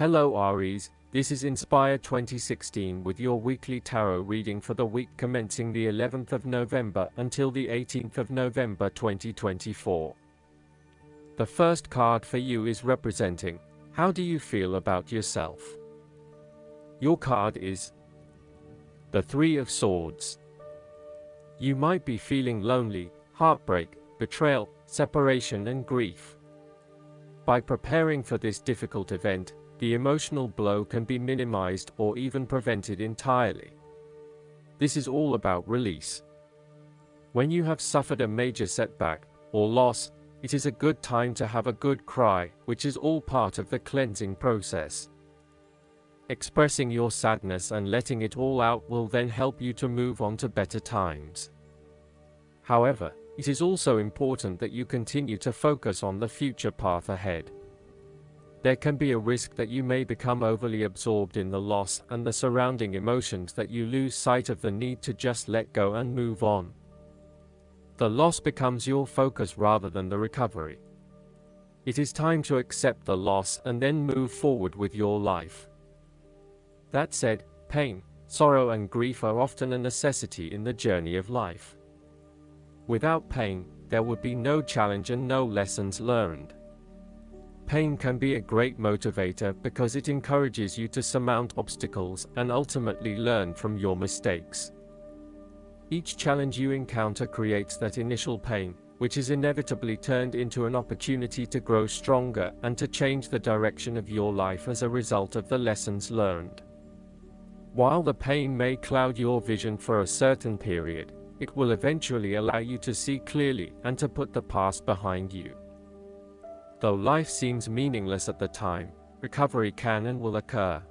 Hello Aries, this is Inspire 2016 with your weekly tarot reading for the week commencing the 11th of November until the 18th of November 2024. The first card for you is representing, how do you feel about yourself? Your card is the Three of Swords. You might be feeling lonely, heartbreak, betrayal, separation and grief. By preparing for this difficult event, the emotional blow can be minimized or even prevented entirely. This is all about release. When you have suffered a major setback or loss, it is a good time to have a good cry, which is all part of the cleansing process. Expressing your sadness and letting it all out will then help you to move on to better times. However, it is also important that you continue to focus on the future path ahead. There can be a risk that you may become overly absorbed in the loss and the surrounding emotions that you lose sight of the need to just let go and move on. The loss becomes your focus rather than the recovery. It is time to accept the loss and then move forward with your life. That said, pain, sorrow and grief are often a necessity in the journey of life. Without pain, there would be no challenge and no lessons learned. Pain can be a great motivator because it encourages you to surmount obstacles and ultimately learn from your mistakes. Each challenge you encounter creates that initial pain, which is inevitably turned into an opportunity to grow stronger and to change the direction of your life as a result of the lessons learned. While the pain may cloud your vision for a certain period, it will eventually allow you to see clearly and to put the past behind you. Though life seems meaningless at the time, recovery can and will occur.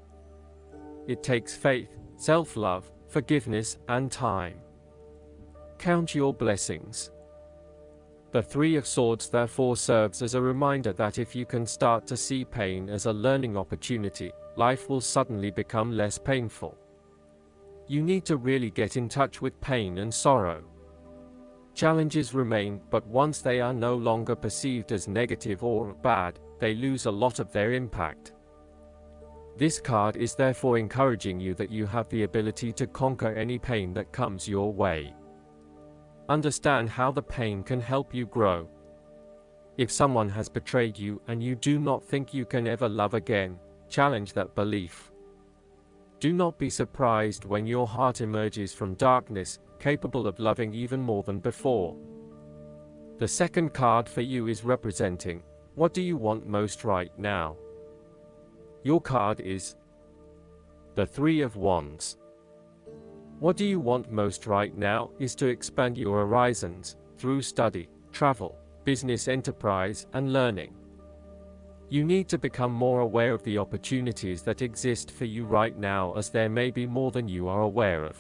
It takes faith, self-love, forgiveness, and time. Count your blessings. The Three of Swords therefore serves as a reminder that if you can start to see pain as a learning opportunity, life will suddenly become less painful. You need to really get in touch with pain and sorrow. Challenges remain, but once they are no longer perceived as negative or bad, they lose a lot of their impact. This card is therefore encouraging you that you have the ability to conquer any pain that comes your way. Understand how the pain can help you grow. If someone has betrayed you and you do not think you can ever love again, challenge that belief. Do not be surprised when your heart emerges from darkness, capable of loving even more than before. The second card for you is representing, what do you want most right now? Your card is the Three of Wands. What do you want most right now is to expand your horizons through study, travel, business enterprise, and learning. You need to become more aware of the opportunities that exist for you right now, as there may be more than you are aware of.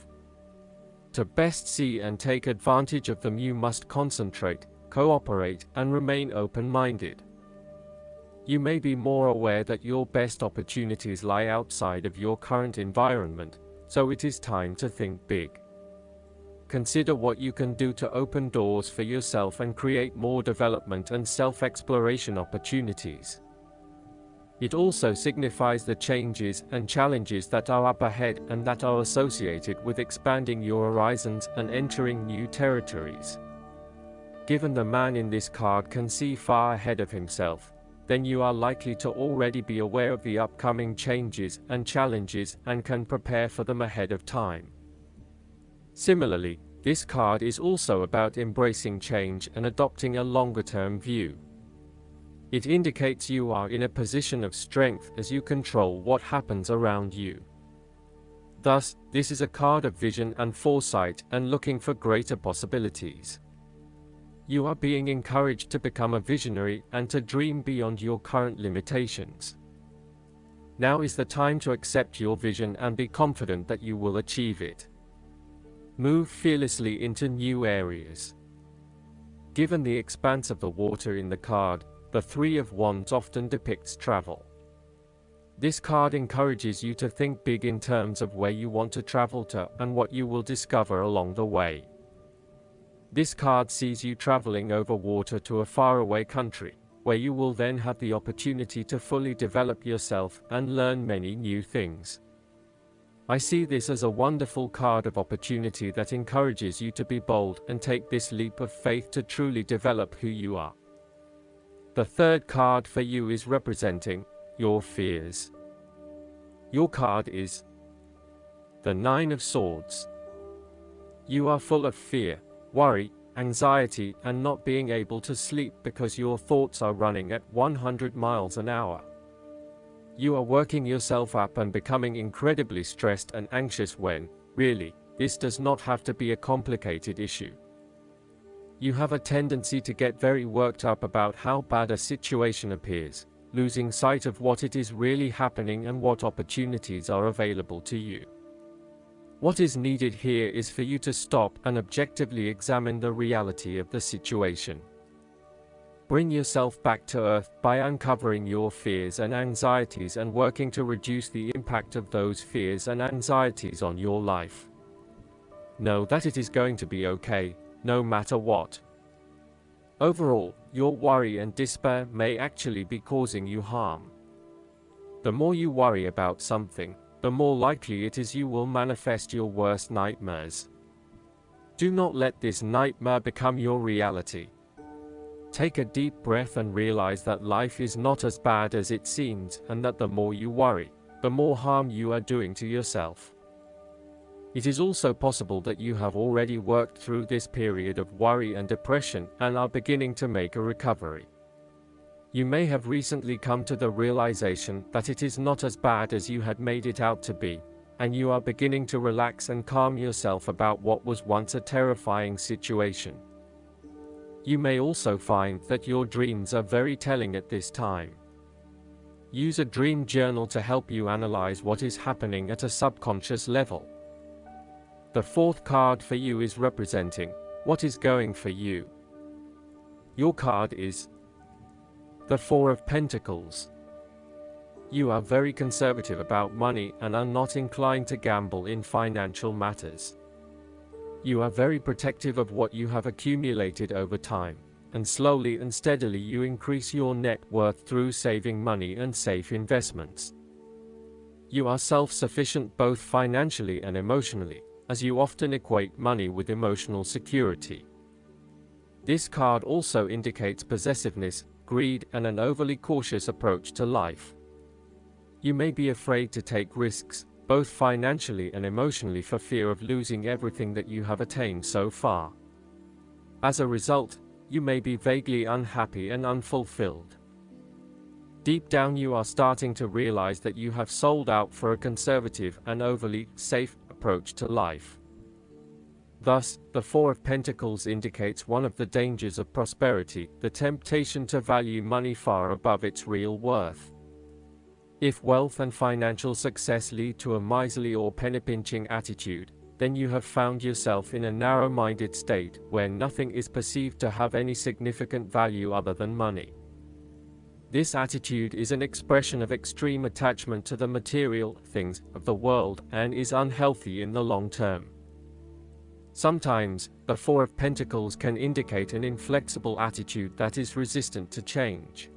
To best see and take advantage of them, you must concentrate, cooperate, and remain open-minded. You may be more aware that your best opportunities lie outside of your current environment, so it is time to think big. Consider what you can do to open doors for yourself and create more development and self-exploration opportunities. It also signifies the changes and challenges that are up ahead and that are associated with expanding your horizons and entering new territories. Given the man in this card can see far ahead of himself, then you are likely to already be aware of the upcoming changes and challenges and can prepare for them ahead of time. Similarly, this card is also about embracing change and adopting a longer-term view. It indicates you are in a position of strength as you control what happens around you. Thus, this is a card of vision and foresight and looking for greater possibilities. You are being encouraged to become a visionary and to dream beyond your current limitations. Now is the time to accept your vision and be confident that you will achieve it. Move fearlessly into new areas. Given the expanse of the water in the card, the Three of Wands often depicts travel. This card encourages you to think big in terms of where you want to travel to and what you will discover along the way. This card sees you traveling over water to a faraway country, where you will then have the opportunity to fully develop yourself and learn many new things. I see this as a wonderful card of opportunity that encourages you to be bold and take this leap of faith to truly develop who you are. The third card for you is representing your fears. Your card is the Nine of Swords. You are full of fear, worry, anxiety, and not being able to sleep because your thoughts are running at 100 miles an hour. You are working yourself up and becoming incredibly stressed and anxious when, really, this does not have to be a complicated issue. You have a tendency to get very worked up about how bad a situation appears, losing sight of what it is really happening and what opportunities are available to you. What is needed here is for you to stop and objectively examine the reality of the situation. Bring yourself back to earth by uncovering your fears and anxieties and working to reduce the impact of those fears and anxieties on your life. Know that it is going to be okay, no matter what. Overall, your worry and despair may actually be causing you harm. The more you worry about something, the more likely it is you will manifest your worst nightmares. Do not let this nightmare become your reality. Take a deep breath and realize that life is not as bad as it seems, and that the more you worry, the more harm you are doing to yourself. It is also possible that you have already worked through this period of worry and depression and are beginning to make a recovery. You may have recently come to the realization that it is not as bad as you had made it out to be, and you are beginning to relax and calm yourself about what was once a terrifying situation. You may also find that your dreams are very telling at this time. Use a dream journal to help you analyze what is happening at a subconscious level. The fourth card for you is representing what is going for you. Your card is the Four of Pentacles. You are very conservative about money and are not inclined to gamble in financial matters. You are very protective of what you have accumulated over time, and slowly and steadily you increase your net worth through saving money and safe investments. You are self-sufficient both financially and emotionally, as you often equate money with emotional security. This card also indicates possessiveness, greed, and an overly cautious approach to life. You may be afraid to take risks, both financially and emotionally, for fear of losing everything that you have attained so far. As a result, you may be vaguely unhappy and unfulfilled. Deep down you are starting to realize that you have sold out for a conservative and overly safe approach to life. Thus, the Four of Pentacles indicates one of the dangers of prosperity, the temptation to value money far above its real worth. If wealth and financial success lead to a miserly or penny-pinching attitude, then you have found yourself in a narrow-minded state where nothing is perceived to have any significant value other than money. This attitude is an expression of extreme attachment to the material things of the world and is unhealthy in the long term. Sometimes, the Four of Pentacles can indicate an inflexible attitude that is resistant to change.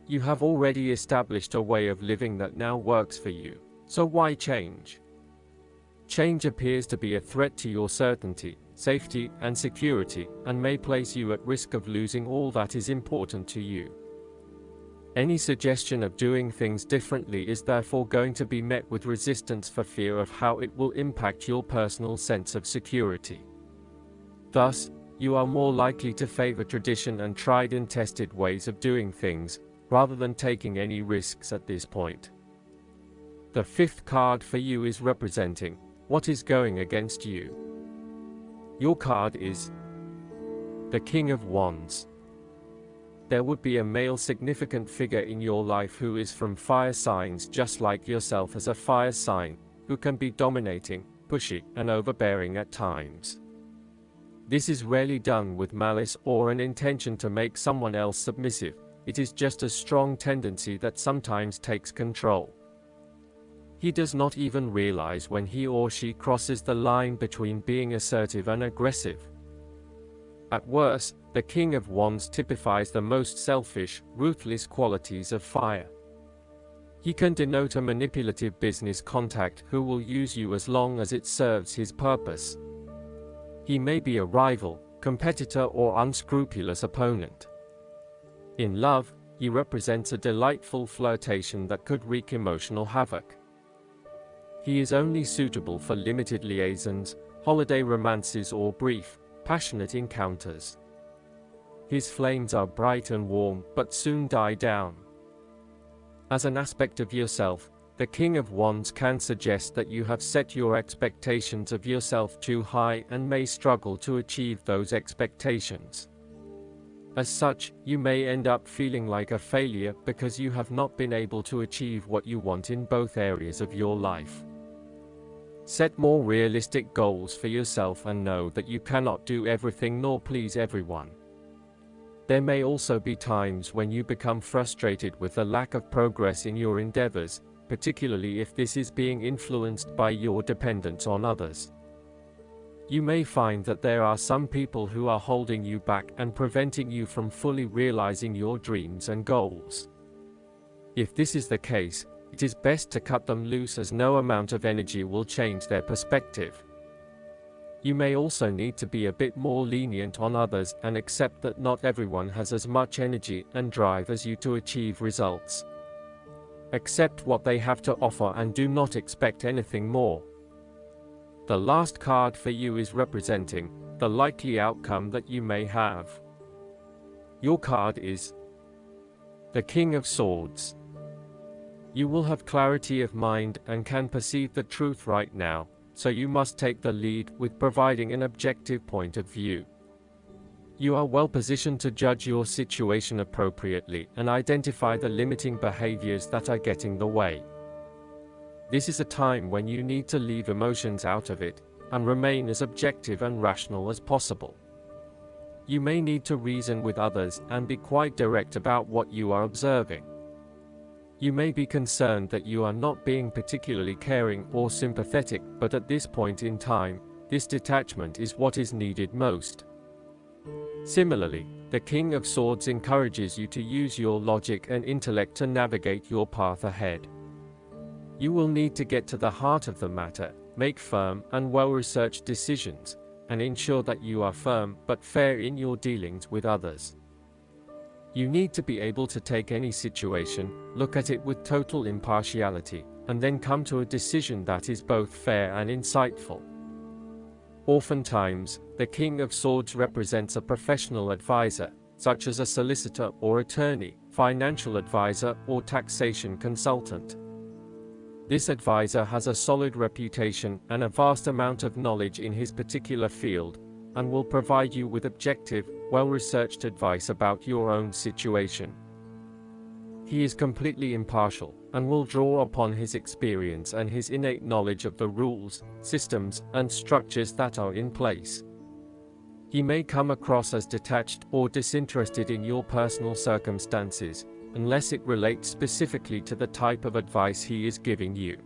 You have already established a way of living that now works for you, so why change? Change appears to be a threat to your certainty, safety, and security, and may place you at risk of losing all that is important to you. Any suggestion of doing things differently is therefore going to be met with resistance for fear of how it will impact your personal sense of security. Thus, you are more likely to favor tradition and tried and tested ways of doing things, rather than taking any risks at this point. The fifth card for you is representing what is going against you. Your card is the King of Wands. There would be a male significant figure in your life who is from fire signs just like yourself as a fire sign, who can be dominating, pushy, and overbearing at times. This is rarely done with malice or an intention to make someone else submissive. It is just a strong tendency that sometimes takes control. He does not even realize when he or she crosses the line between being assertive and aggressive. At worst, the King of Wands typifies the most selfish, ruthless qualities of fire. He can denote a manipulative business contact who will use you as long as it serves his purpose. He may be a rival, competitor, or unscrupulous opponent. In love, he represents a delightful flirtation that could wreak emotional havoc. He is only suitable for limited liaisons, holiday romances, or brief, passionate encounters. His flames are bright and warm, but soon die down. As an aspect of yourself, the King of Wands can suggest that you have set your expectations of yourself too high and may struggle to achieve those expectations. As such, you may end up feeling like a failure because you have not been able to achieve what you want in both areas of your life. Set more realistic goals for yourself and know that you cannot do everything nor please everyone. There may also be times when you become frustrated with the lack of progress in your endeavors, particularly if this is being influenced by your dependence on others. You may find that there are some people who are holding you back and preventing you from fully realizing your dreams and goals. If this is the case, it is best to cut them loose, as no amount of energy will change their perspective. You may also need to be a bit more lenient on others and accept that not everyone has as much energy and drive as you to achieve results. Accept what they have to offer and do not expect anything more. The last card for you is representing the likely outcome that you may have. Your card is the King of Swords. You will have clarity of mind and can perceive the truth right now, so you must take the lead with providing an objective point of view. You are well positioned to judge your situation appropriately and identify the limiting behaviors that are getting in the way. This is a time when you need to leave emotions out of it and remain as objective and rational as possible. You may need to reason with others and be quite direct about what you are observing. You may be concerned that you are not being particularly caring or sympathetic, but at this point in time, this detachment is what is needed most. Similarly, the King of Swords encourages you to use your logic and intellect to navigate your path ahead. You will need to get to the heart of the matter, make firm and well-researched decisions, and ensure that you are firm but fair in your dealings with others. You need to be able to take any situation, look at it with total impartiality, and then come to a decision that is both fair and insightful. Oftentimes, the King of Swords represents a professional advisor, such as a solicitor or attorney, financial advisor, or taxation consultant. This advisor has a solid reputation and a vast amount of knowledge in his particular field, and will provide you with objective, well-researched advice about your own situation. He is completely impartial, and will draw upon his experience and his innate knowledge of the rules, systems, and structures that are in place. He may come across as detached or disinterested in your personal circumstances, unless it relates specifically to the type of advice he is giving you.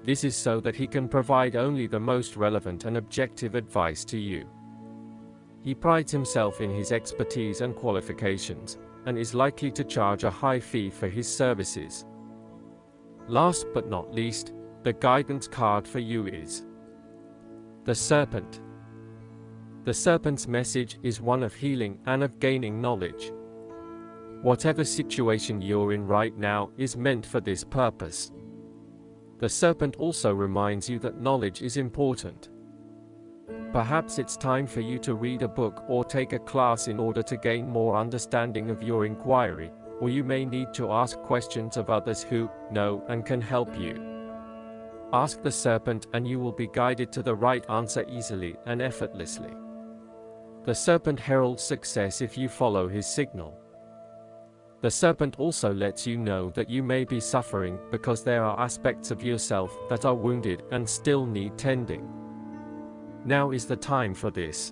This is so that he can provide only the most relevant and objective advice to you. He prides himself in his expertise and qualifications, and is likely to charge a high fee for his services. Last but not least, the guidance card for you is the Serpent. The Serpent's message is one of healing and of gaining knowledge. Whatever situation you're in right now is meant for this purpose. The Serpent also reminds you that knowledge is important. Perhaps it's time for you to read a book or take a class in order to gain more understanding of your inquiry, or you may need to ask questions of others who know and can help you. Ask the Serpent and you will be guided to the right answer easily and effortlessly. The Serpent heralds success if you follow his signal. The Serpent also lets you know that you may be suffering because there are aspects of yourself that are wounded and still need tending. Now is the time for this.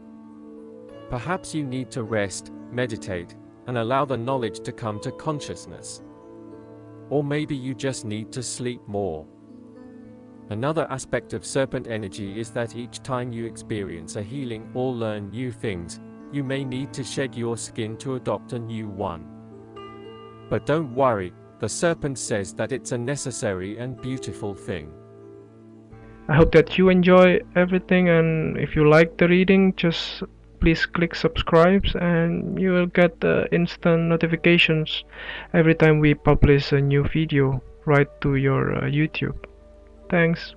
Perhaps you need to rest, meditate, and allow the knowledge to come to consciousness. Or maybe you just need to sleep more. Another aspect of serpent energy is that each time you experience a healing or learn new things, you may need to shed your skin to adopt a new one. But don't worry, the serpent says that it's a necessary and beautiful thing. I hope that you enjoy everything, and if you like the reading, just please click subscribe and you will get instant notifications every time we publish a new video right to your YouTube. Thanks.